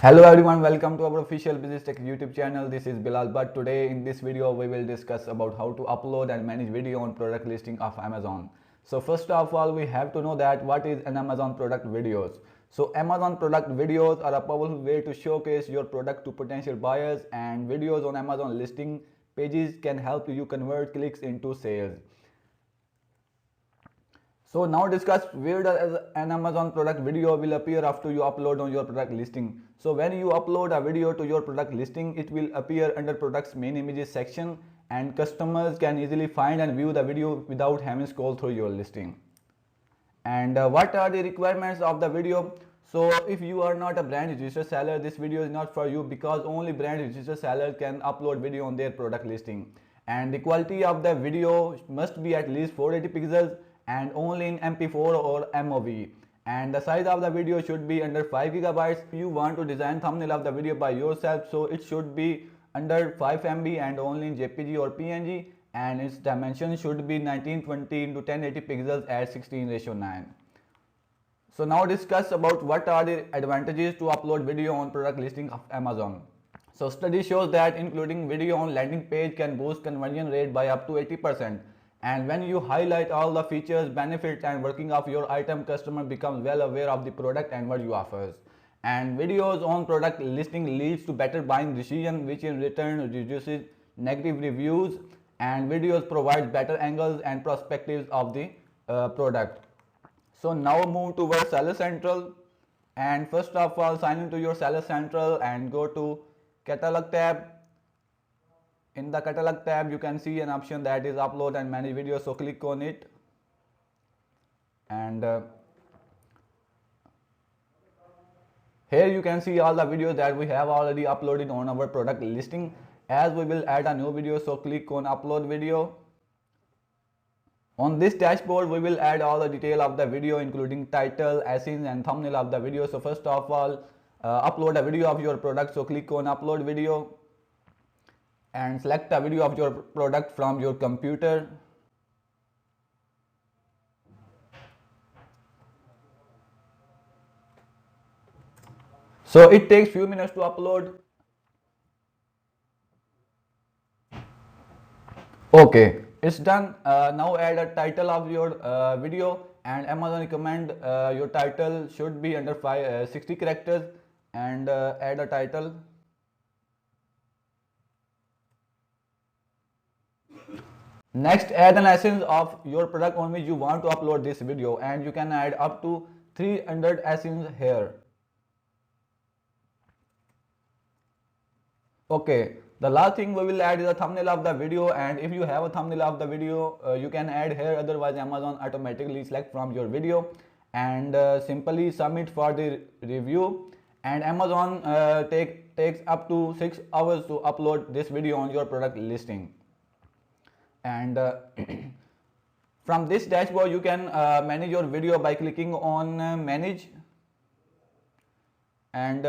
Hello everyone, welcome to our official Bizistech YouTube channel. This is Bilal, but today in this video we will discuss about how to upload and manage video on product listing of Amazon. So first of all, we have to know that what is an Amazon product videos. So Amazon product videos are a powerful way to showcase your product to potential buyers, and videos on Amazon listing pages can help you convert clicks into sales. So now discuss where does an Amazon product video will appear after you upload on your product listing. So when you upload a video to your product listing, it will appear under products main images section, and customers can easily find and view the video without having to scroll through your listing. And what are the requirements of the video? So if you are not a brand registered seller, this video is not for you, because only brand registered sellers can upload video on their product listing. And the quality of the video must be at least 480 pixels and only in MP4 or MOV. And the size of the video should be under 5 gigabytes. If you want to design thumbnail of the video by yourself, so it should be under 5 MB and only in JPG or PNG, and its dimension should be 1920 into 1080 pixels at 16:9. So now discuss about what are the advantages to upload video on product listing of Amazon. So study shows that including video on landing page can boost conversion rate by up to 80%. And when you highlight all the features, benefits and working of your item, customer becomes well aware of the product and what you offers. And videos on product listing leads to better buying decision, which in return reduces negative reviews, and videos provide better angles and perspectives of the product. So now move towards Seller Central, and first of all sign into your Seller Central and go to Catalog tab. In the Catalog tab you can see an option that is upload and manage video, so click on it, and here you can see all the videos that we have already uploaded on our product listing. As we will add a new video, so click on upload video. On this dashboard we will add all the detail of the video, including title, ASINs and thumbnail of the video. So first of all, upload a video of your product, so click on upload video and select a video of your product from your computer. So it takes few minutes to upload. Okay, it's done. Now add a title of your video, and Amazon recommend your title should be under 60 characters, and add a title. Next, add an essence of your product on which you want to upload this video, and you can add up to 300 essence here. Okay, the last thing we will add is a thumbnail of the video, and if you have a thumbnail of the video, you can add here, otherwise Amazon automatically select from your video, and simply submit for the review. And Amazon takes up to 6 hours to upload this video on your product listing. And from this dashboard you can manage your video by clicking on manage, and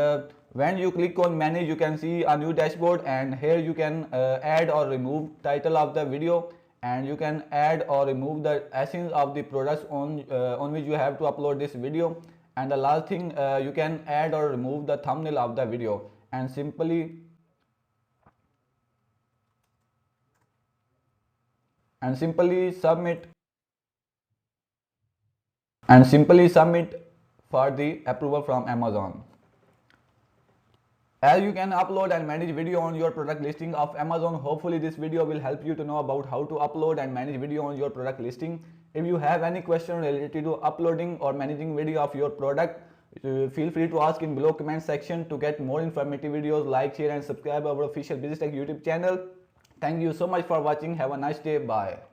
when you click on manage you can see a new dashboard, and here you can add or remove title of the video, and you can add or remove the essence of the products on which you have to upload this video. And the last thing, you can add or remove the thumbnail of the video, and simply submit for the approval from Amazon. As you can upload and manage video on your product listing of Amazon, hopefully this video will help you to know about how to upload and manage video on your product listing. If you have any question related to uploading or managing video of your product, feel free to ask in below comment section. To get more informative videos, like, share and subscribe our official Bizistech YouTube channel. Thank you so much for watching. Have a nice day. Bye.